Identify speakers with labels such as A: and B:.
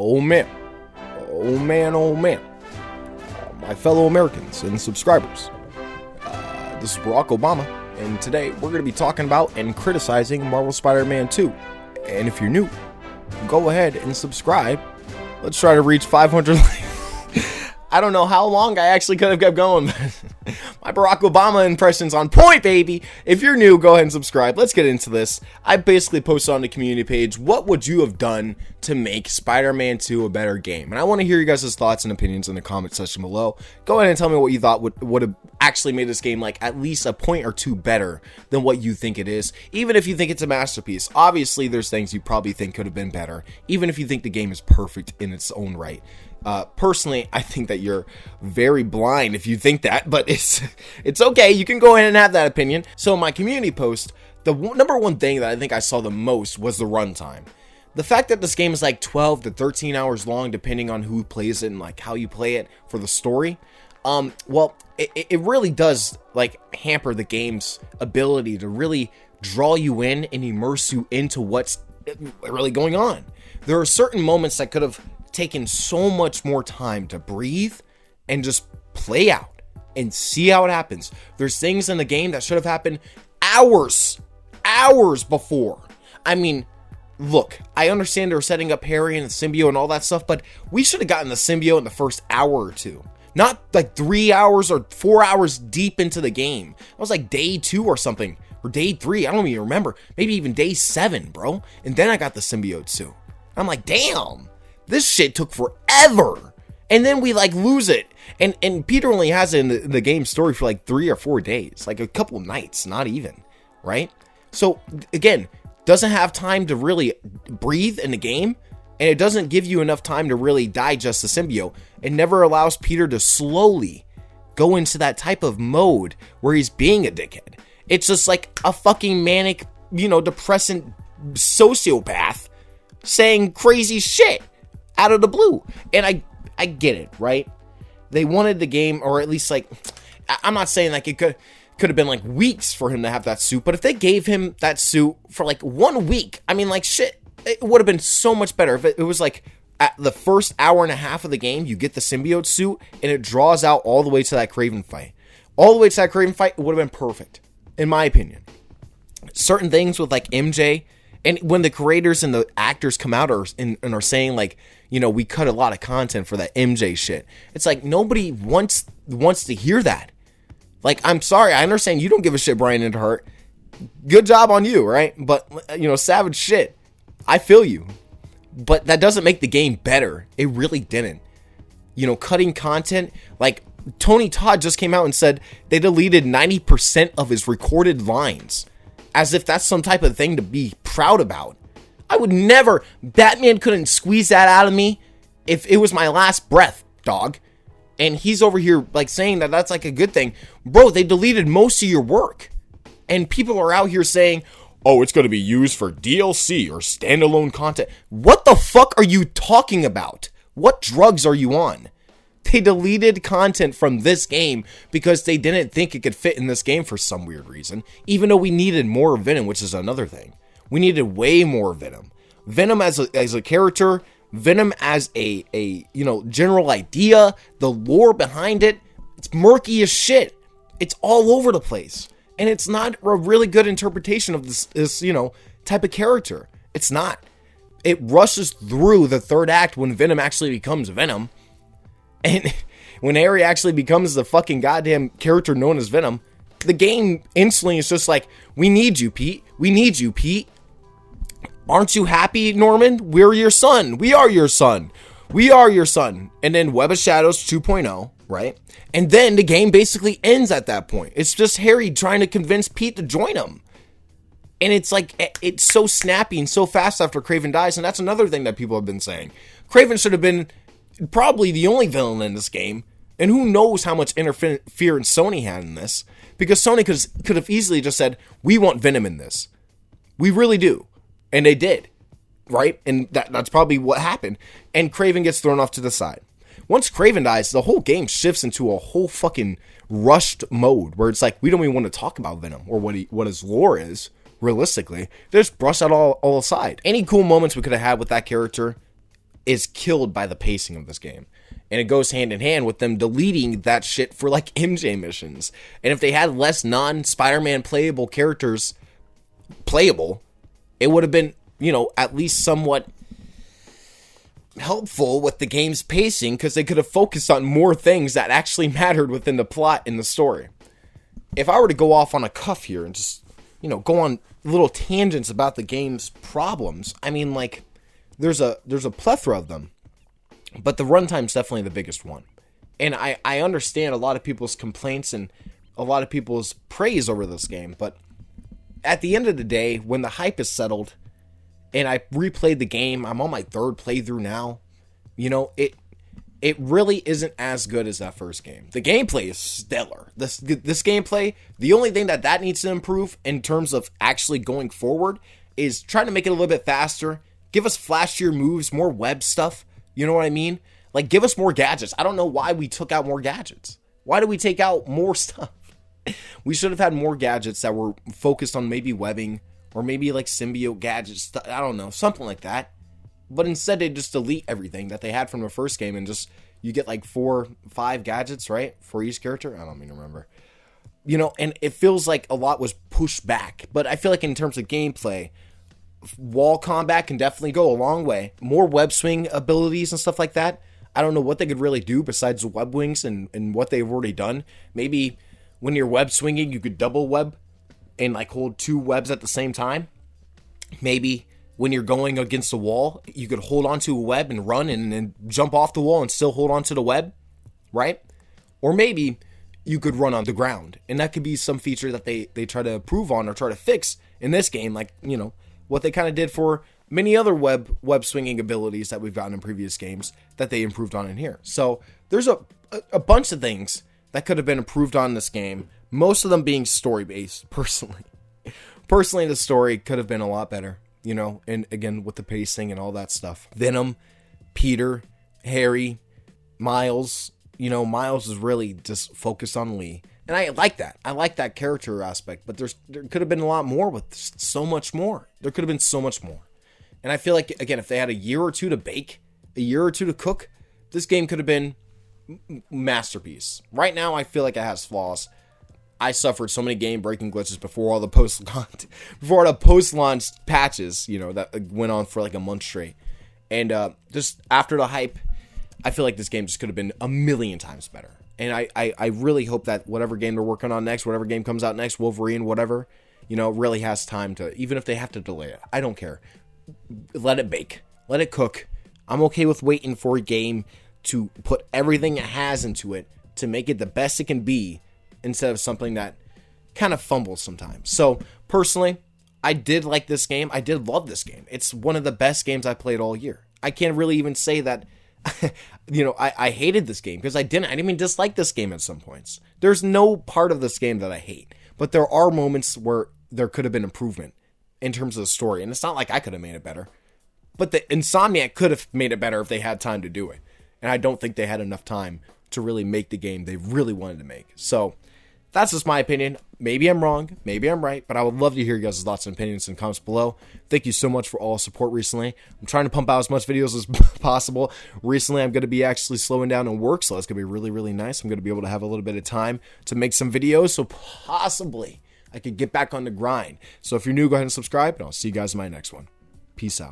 A: Oh man, oh man, oh man. My fellow Americans and subscribers. This is Barack Obama, and today we're going to be talking about and criticizing Marvel Spider-Man 2. And if you're new, go ahead and subscribe. Let's try to reach 500 likes. I don't know how long I actually could have kept going, but my Barack Obama impression's on point, baby. If you're new, go ahead and subscribe. Let's get into this. I basically posted on the community page, what would you have done to make Spider-Man 2 a better game? And I want to hear you guys' thoughts and opinions in the comment section below. Go ahead and tell me what you thought would have actually made this game like at least a point or two better than what you think it is. Even if you think it's a masterpiece, obviously there's things you probably think could have been better. Even if you think the game is perfect in its own right. Personally, I think that you're very blind if you think that, but it's okay. You can go ahead and have that opinion. So in my community post, the number one thing that I think I saw the most was the runtime. The fact that this game is like 12 to 13 hours long, depending on who plays it and like how you play it for the story. Well, it really does like hamper the game's ability to really draw you in and immerse you into what's really going on. There are certain moments that could have taken so much more time to breathe and just play out and see how it happens. There's things in the game that should have happened hours before. I mean, look, I understand they're setting up Harry and the symbiote and all that stuff, but we should have gotten the symbiote in the first hour or two. Not like 3 hours or 4 hours deep into the game. It was like day 2 or something, or day 3. I don't even remember. Maybe even day 7, bro. And then I got the symbiote suit. I'm like, damn. This shit took forever. And then we like lose it. And Peter only has it in the game story for like 3 or 4 days. Like a couple nights, not even. Right? So again, doesn't have time to really breathe in the game. And it doesn't give you enough time to really digest the symbiote. It never allows Peter to slowly go into that type of mode where he's being a dickhead. It's just like a fucking manic, depressant sociopath saying crazy shit out of the blue. And I get it, right? They wanted the game, or at least like, I'm not saying like it could have been like weeks for him to have that suit, but if they gave him that suit for like 1 week, I mean like shit, it would have been so much better if it was like at the first hour and a half of the game, you get the symbiote suit and it draws out all the way to that Kraven fight. All the way to that Kraven fight, it would have been perfect, in my opinion. Certain things with like MJ, and when the creators and the actors come out and are saying like, we cut a lot of content for that MJ shit. It's like nobody wants to hear that. Like, I'm sorry, I understand you don't give a shit, Brian Enterhart. Good job on you, right? But savage shit. I feel you. But that doesn't make the game better. It really didn't. Cutting content, like Tony Todd just came out and said they deleted 90% of his recorded lines. As if that's some type of thing to be proud about. I would never, Batman couldn't squeeze that out of me if it was my last breath, dog. And he's over here like saying that that's like a good thing. Bro, they deleted most of your work. And people are out here saying, oh, it's going to be used for DLC or standalone content. What the fuck are you talking about? What drugs are you on? They deleted content from this game because they didn't think it could fit in this game for some weird reason. Even though we needed more Venom, which is another thing. We needed way more Venom. Venom as a character, Venom as a general idea, the lore behind it, it's murky as shit. It's all over the place. And it's not a really good interpretation of this type of character. It's not. It rushes through the third act when Venom actually becomes Venom. And when Harry actually becomes the fucking goddamn character known as Venom, the game instantly is just like, we need you, Pete. We need you, Pete. Aren't you happy, Norman? We're your son. We are your son. We are your son. And then Web of Shadows 2.0, right? And then the game basically ends at that point. It's just Harry trying to convince Pete to join him. And it's like, it's so snappy and so fast after Kraven dies. And that's another thing that people have been saying. Kraven should have been probably the only villain in this game. And who knows how much interference Sony had in this. Because Sony could have easily just said, we want Venom in this. We really do. And they did. Right? And that's probably what happened. And Kraven gets thrown off to the side. Once Kraven dies, the whole game shifts into a whole fucking rushed mode. Where it's like, we don't even want to talk about Venom. Or what his lore is. Realistically. They just brush that all aside. Any cool moments we could have had with that character is killed by the pacing of this game. And it goes hand in hand with them deleting that shit for like MJ missions. And if they had less non-Spider-Man playable characters playable, it would have been, at least somewhat helpful with the game's pacing, because they could have focused on more things that actually mattered within the plot in the story. If I were to go off on a cuff here and just, go on little tangents about the game's problems, I mean, like, there's a plethora of them, but the runtime's definitely the biggest one. And I understand a lot of people's complaints and a lot of people's praise over this game, but at the end of the day, when the hype is settled, and I replayed the game, I'm on my third playthrough now, it really isn't as good as that first game. The gameplay is stellar. This gameplay, the only thing that needs to improve in terms of actually going forward is trying to make it a little bit faster, give us flashier moves, more web stuff, you know what I mean? Like, give us more gadgets. I don't know why we took out more gadgets. Why did we take out more stuff? We should have had more gadgets that were focused on maybe webbing, or maybe like symbiote gadgets, I don't know, something like that. But instead they just delete everything that they had from the first game and just, you get like 4, 5 gadgets, right? For each character? I don't even remember. And it feels like a lot was pushed back. But I feel like in terms of gameplay, wall combat can definitely go a long way. More web swing abilities and stuff like that. I don't know what they could really do besides the web wings and what they've already done. Maybe when you're web swinging, you could double web and like hold 2 webs at the same time. Maybe when you're going against a wall, you could hold onto a web and run and then jump off the wall and still hold onto the web, right? Or maybe you could run on the ground, and that could be some feature that they try to improve on or try to fix in this game, like, what they kind of did for many other web swinging abilities that we've gotten in previous games that they improved on in here. So there's a bunch of things that could have been improved on in this game, most of them being story-based, personally. Personally, the story could have been a lot better, and again, with the pacing and all that stuff. Venom, Peter, Harry, Miles, Miles is really just focused on Lee. And I like that. I like that character aspect, but there could have been a lot more with so much more. There could have been so much more. And I feel like, again, if they had a year or two to bake, a year or two to cook, this game could have been masterpiece. Right now, I feel like it has flaws. I suffered so many game-breaking glitches before all the post-launch patches, that went on for like a month straight. And just after the hype, I feel like this game just could have been a million times better. And I really hope that whatever game they're working on next, whatever game comes out next, Wolverine, whatever, really has time to, even if they have to delay it, I don't care. Let it bake. Let it cook. I'm okay with waiting for a game to put everything it has into it to make it the best it can be, instead of something that kind of fumbles sometimes. So, personally, I did like this game. I did love this game. It's one of the best games I played all year. I can't really even say that, I hated this game, because I didn't even dislike this game at some points. There's no part of this game that I hate. But there are moments where there could have been improvement in terms of the story. And it's not like I could have made it better. But the Insomniac could have made it better if they had time to do it. And I don't think they had enough time to really make the game they really wanted to make. So, that's just my opinion. Maybe I'm wrong, maybe I'm right, but I would love to hear you guys' thoughts and opinions in the comments below. Thank you so much for all the support recently. I'm trying to pump out as much videos as possible. Recently, I'm going to be actually slowing down in work, so that's going to be really, really nice. I'm going to be able to have a little bit of time to make some videos, so possibly I could get back on the grind. So if you're new, go ahead and subscribe, and I'll see you guys in my next one. Peace out.